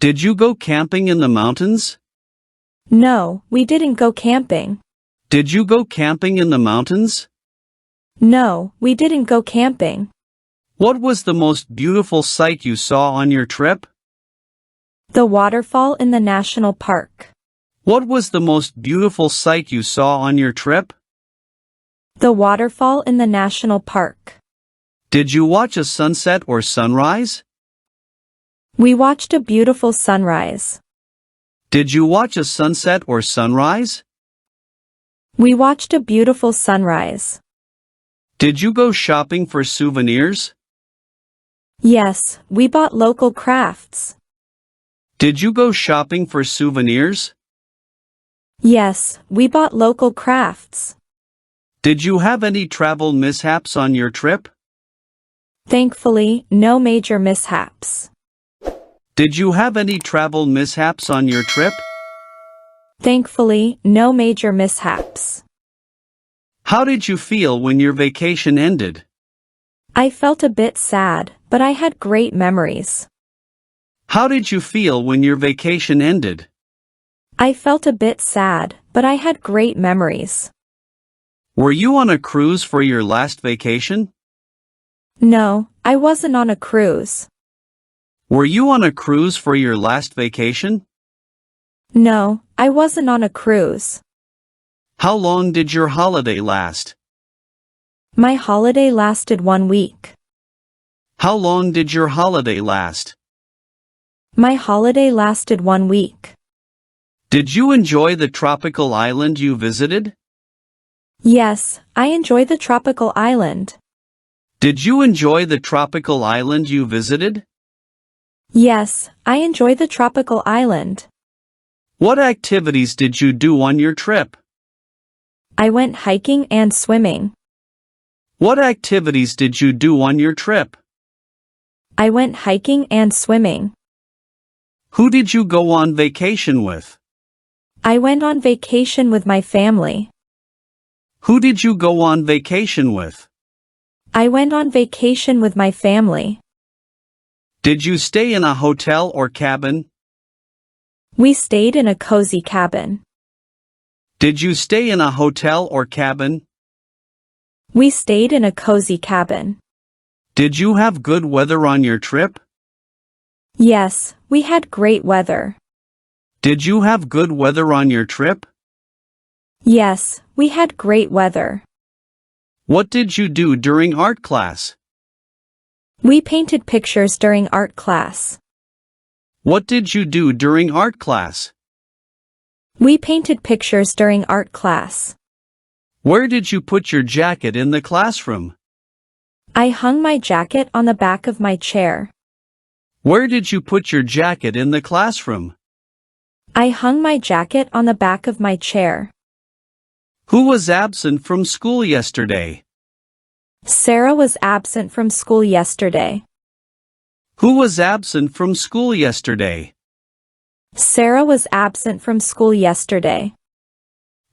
Did you go camping in the mountains? No, we didn't go camping. Did you go camping in the mountains? No, we didn't go camping. What was the most beautiful sight you saw on your trip? The waterfall in the national park. What was the most beautiful sight you saw on your trip? The waterfall in the national park. Did you watch a sunset or sunrise? We watched a beautiful sunrise. Did you watch a sunset or sunrise? We watched a beautiful sunrise. Did you go shopping for souvenirs? Yes, we bought local crafts. Did you go shopping for souvenirs? Yes, we bought local crafts. Did you have any travel mishaps on your trip? Thankfully, no major mishaps. Did you have any travel mishaps on your trip? Thankfully, no major mishaps. How did you feel when your vacation ended? I felt a bit sad, but I had great memories. How did you feel when your vacation ended? I felt a bit sad, but I had great memories. Were you on a cruise for your last vacation? No, I wasn't on a cruise. Were you on a cruise for your last vacation? No, I wasn't on a cruise. How long did your holiday last? My holiday lasted 1 week. How long did your holiday last? My holiday lasted 1 week. Did you enjoy the tropical island you visited? Yes, I enjoy the tropical island. Did you enjoy the tropical island you visited? Yes, I enjoy the tropical island. What activities did you do on your trip? I went hiking and swimming. What activities did you do on your trip? I went hiking and swimming. Who did you go on vacation with? I went on vacation with my family. Who did you go on vacation with? I went on vacation with my family. Did you stay in a hotel or cabin? We stayed in a cozy cabin. Did you stay in a hotel or cabin? We stayed in a cozy cabin. Did you have good weather on your trip? Yes, we had great weather. Did you have good weather on your trip? Yes, we had great weather. What did you do during art class? We painted pictures during art class. What did you do during art class? We painted pictures during art class. Where did you put your jacket in the classroom? I hung my jacket on the back of my chair. Where did you put your jacket in the classroom? I hung my jacket on the back of my chair. Who was absent from school yesterday? Sarah was absent from school yesterday. Who was absent from school yesterday? Sarah was absent from school yesterday.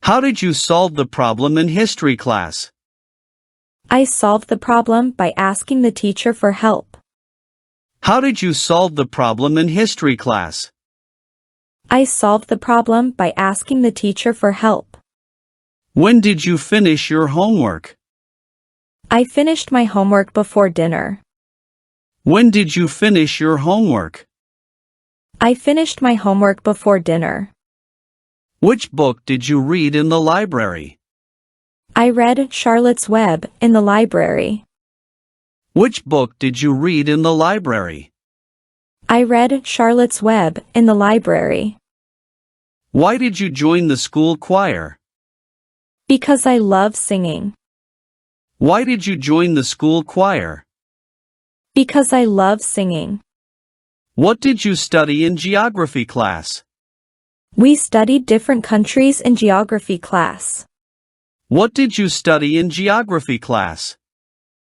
How did you solve the problem in history class? I solved the problem by asking the teacher for help. How did you solve the problem in history class? I solved the problem by asking the teacher for help. When did you finish your homework? I finished my homework before dinner. When did you finish your homework? I finished my homework before dinner. Which book did you read in the library? I read Charlotte's Web in the library. Which book did you read in the library? I read Charlotte's Web in the library. Why did you join the school choir? Because I love singing. Why did you join the school choir? Because I love singing. What did you study in geography class? We studied different countries in geography class. What did you study in geography class?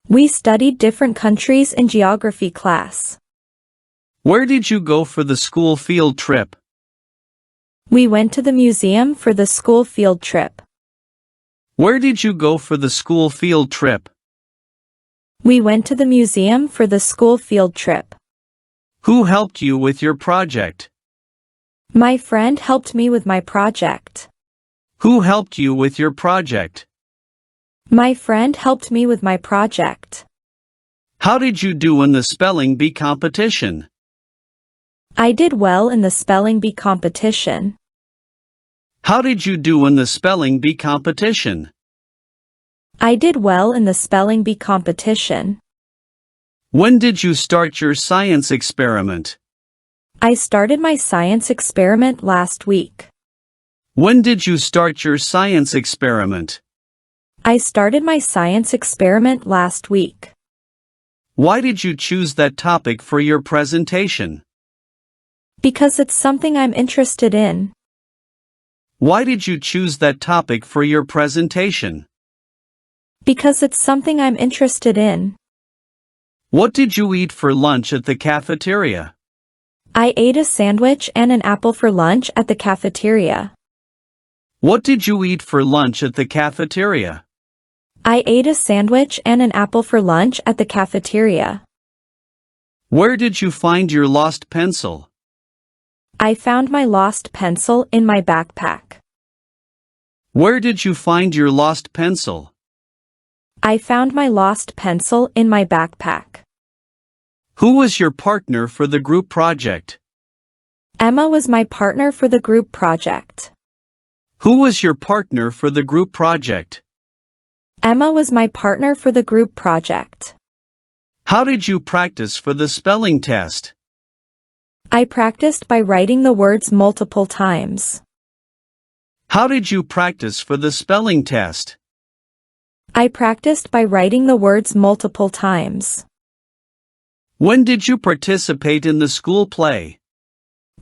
We studied different countries in geography class. Where did you go for the school field trip? We went to the museum for the school field trip. Where did you go for the school field trip? We went to the museum for the school field trip. Who helped you with your project? My friend helped me with my project. Who helped you with your project? My friend helped me with my project. How did you do in the spelling bee competition? I did well in the spelling bee competition. How did you do in the spelling bee competition? I did well in the spelling bee competition. When did you start your science experiment? I started my science experiment last week. When did you start your science experiment? I started my science experiment last week. Why did you choose that topic for your presentation? Because it's something I'm interested in. Why did you choose that topic for your presentation? Because it's something I'm interested in. What did you eat for lunch at the cafeteria? I ate a sandwich and an apple for lunch at the cafeteria. What did you eat for lunch at the cafeteria? I ate a sandwich and an apple for lunch at the cafeteria. Where did you find your lost pencil? I found my lost pencil in my backpack. Where did you find your lost pencil? I found my lost pencil in my backpack. Who was your partner for the group project? Emma was my partner for the group project. Who was your partner for the group project? Emma was my partner for the group project. How did you practice for the spelling test? I practiced by writing the words multiple times. How did you practice for the spelling test? I practiced by writing the words multiple times. When did you participate in the school play?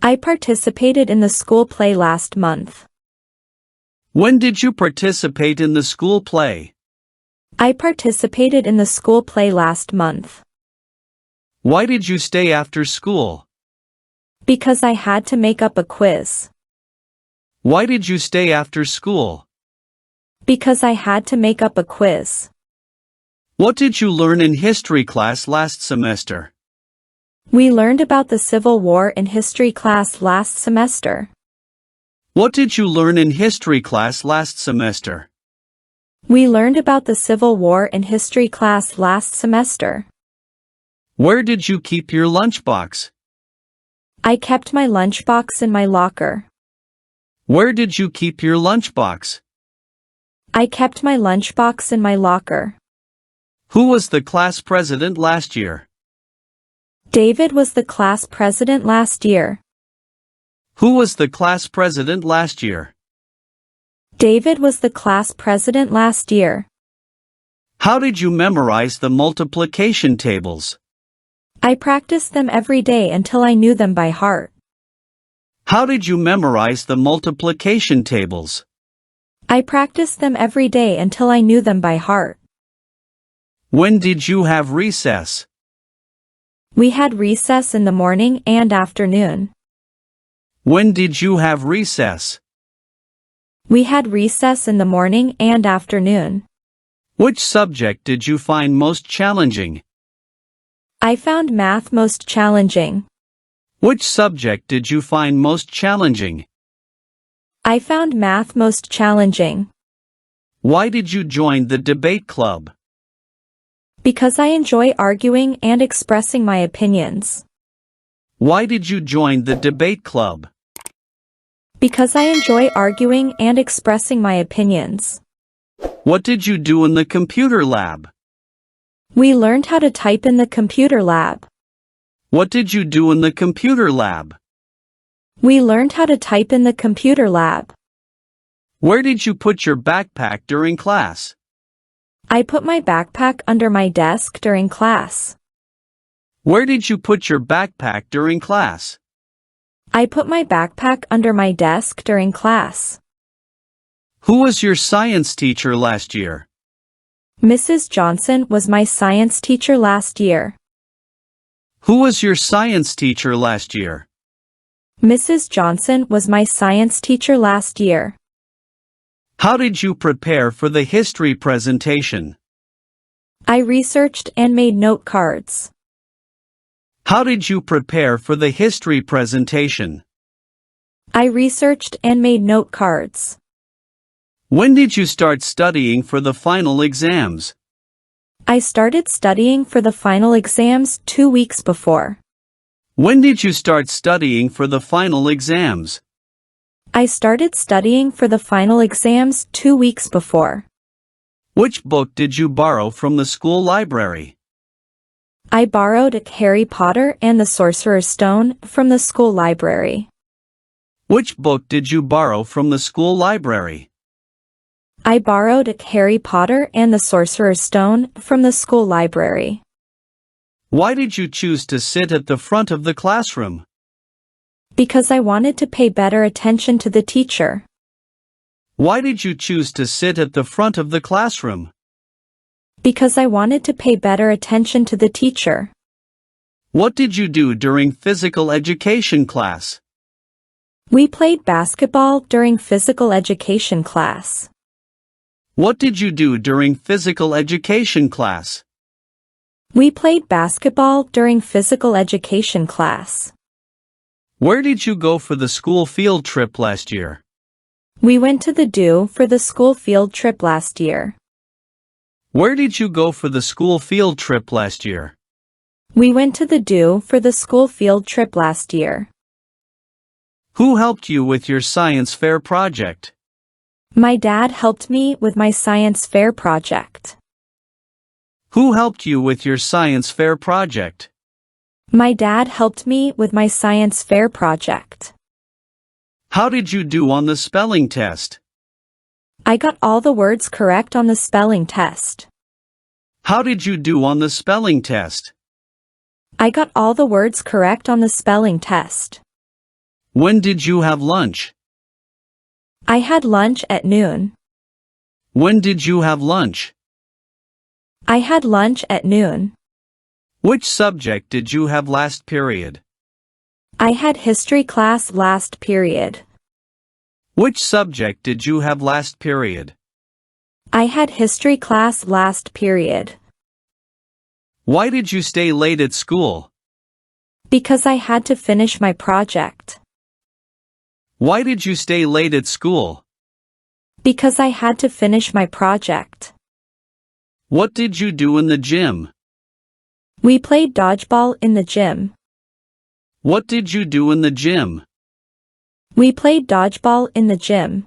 I participated in the school play last month. When did you participate in the school play? I participated in the school play last month. Why did you stay after school? Because I had to make up a quiz. Why did you stay after school? Because I had to make up a quiz. What did you learn in history class last semester? We learned about the Civil War in history class last semester. What did you learn in history class last semester? We learned about the Civil War in history class last semester. Where did you keep your lunchbox? I kept my lunchbox in my locker. Where did you keep your lunchbox? I kept my lunchbox in my locker. Who was the class president last year? David was the class president last year. Who was the class president last year? David was the class president last year. How did you memorize the multiplication tables? I practiced them every day until I knew them by heart. How did you memorize the multiplication tables? I practiced them every day until I knew them by heart. When did you have recess? We had recess in the morning and afternoon. When did you have recess? We had recess in the morning and afternoon. Which subject did you find most challenging? I found math most challenging. Which subject did you find most challenging? I found math most challenging. Why did you join the debate club? Because I enjoy arguing and expressing my opinions. Why did you join the debate club? Because I enjoy arguing and expressing my opinions. What did you do in the computer lab? We learned how to type in the computer lab. What did you do in the computer lab? We learned how to type in the computer lab. Where did you put your backpack during class? I put my backpack under my desk during class. Where did you put your backpack during class? I put my backpack under my desk during class. Who was your science teacher last year? Mrs. Johnson was my science teacher last year. Who was your science teacher last year? Mrs. Johnson was my science teacher last year. How did you prepare for the history presentation? I researched and made note cards. How did you prepare for the history presentation? I researched and made note cards. When did you start studying for the final exams? I started studying for the final exams 2 weeks before. When did you start studying for the final exams? I started studying for the final exams 2 weeks before. Which book did you borrow from the school library? I borrowed Harry Potter and the Sorcerer's Stone from the school library. Which book did you borrow from the school library? I borrowed Harry Potter and the Sorcerer's Stone from the school library. Why did you choose to sit at the front of the classroom? Because I wanted to pay better attention to the teacher. Why did you choose to sit at the front of the classroom? Because I wanted to pay better attention to the teacher. What did you do during physical education class? We played basketball during physical education class. What did you do during physical education class? We played basketball during physical education class. Where did you go for the school field trip last year? We went to the zoo for the school field trip last year. Where did you go for the school field trip last year? We went to the zoo for the school field trip last year. Who helped you with your science fair project? My dad helped me with my science fair project. Who helped you with your science fair project? My dad helped me with my science fair project. How did you do on the spelling test? I got all the words correct on the spelling test. How did you do on the spelling test? I got all the words correct on the spelling test. When did you have lunch? I had lunch at noon. When did you have lunch? I had lunch at noon. Which subject did you have last period? I had history class last period. Which subject did you have last period? I had history class last period. Why did you stay late at school? Because I had to finish my project. Why did you stay late at school? Because I had to finish my project. What did you do in the gym? We played dodgeball in the gym. What did you do in the gym? We played dodgeball in the gym.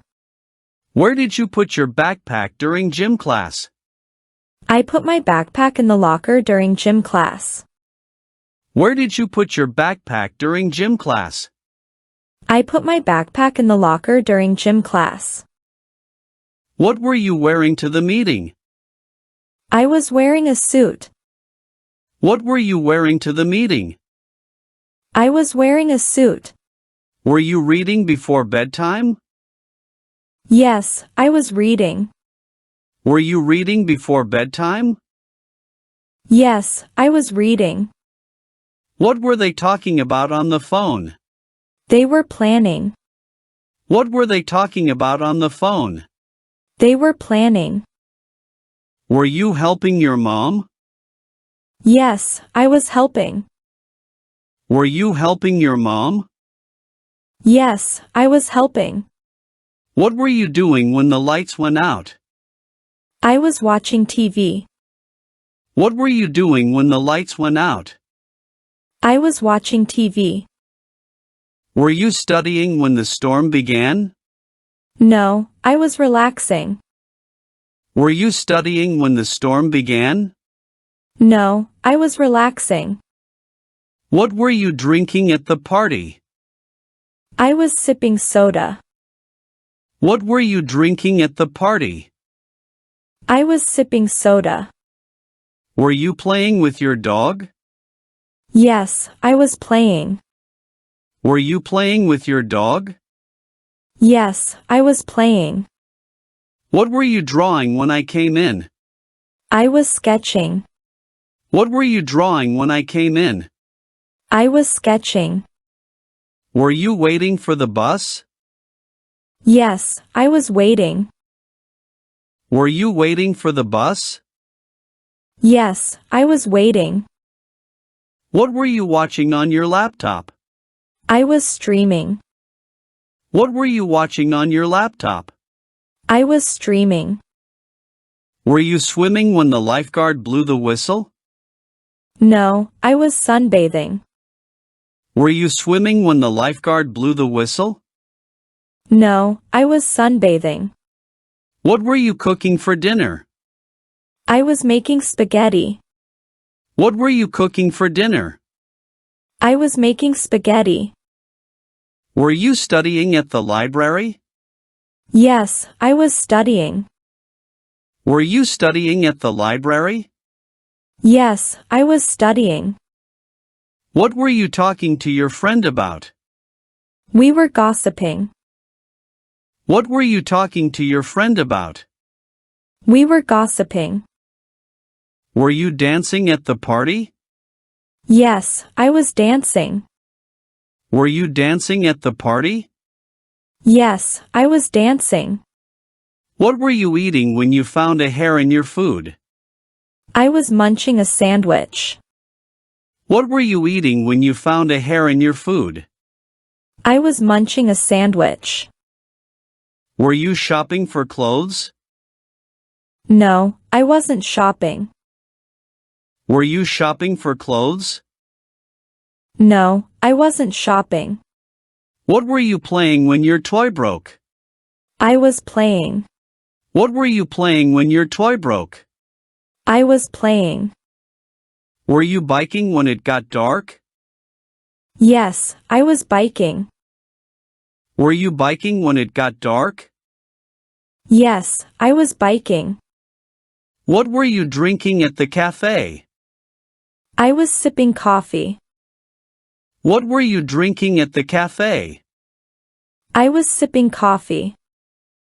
Where did you put your backpack during gym class? I put my backpack in the locker during gym class. Where did you put your backpack during gym class? I put my backpack in the locker during gym class. What were you wearing to the meeting? I was wearing a suit. What were you wearing to the meeting? I was wearing a suit. Were you reading before bedtime? Yes, I was reading. Were you reading before bedtime? Yes, I was reading. What were they talking about on the phone? They were planning. What were they talking about on the phone? They were planning. Were you helping your mom? Yes, I was helping. Were you helping your mom? Yes, I was helping. What were you doing when the lights went out? I was watching TV. What were you doing when the lights went out? I was watching TV. Were you studying when the storm began? No, I was relaxing. Were you studying when the storm began? No, I was relaxing. What were you drinking at the party? I was sipping soda. What were you drinking at the party? I was sipping soda. Were you playing with your dog? Yes, I was playing. Were you playing with your dog? Yes, I was playing. What were you drawing when I came in? I was sketching. What were you drawing when I came in? I was sketching. Were you waiting for the bus? Yes, I was waiting. Were you waiting for the bus? Yes, I was waiting. What were you watching on your laptop? I was streaming. What were you watching on your laptop? I was streaming. Were you swimming when the lifeguard blew the whistle? No, I was sunbathing. Were you swimming when the lifeguard blew the whistle? No, I was sunbathing. What were you cooking for dinner? I was making spaghetti. What were you cooking for dinner? I was making spaghetti. Were you studying at the library? Yes, I was studying. Were you studying at the library? Yes, I was studying. What were you talking to your friend about? We were gossiping. What were you talking to your friend about? We were gossiping. Were you dancing at the party? Yes, I was dancing. Were you dancing at the party? Yes, I was dancing. What were you eating when you found a hair in your food? I was munching a sandwich. What were you eating when you found a hair in your food? I was munching a sandwich. Were you shopping for clothes? No, I wasn't shopping. Were you shopping for clothes? No, I wasn't shopping. What were you playing when your toy broke? I was playing. What were you playing when your toy broke? I was playing. Were you biking when it got dark? Yes, I was biking. Were you biking when it got dark? Yes, I was biking. What were you drinking at the cafe? I was sipping coffee. What were you drinking at the cafe? I was sipping coffee.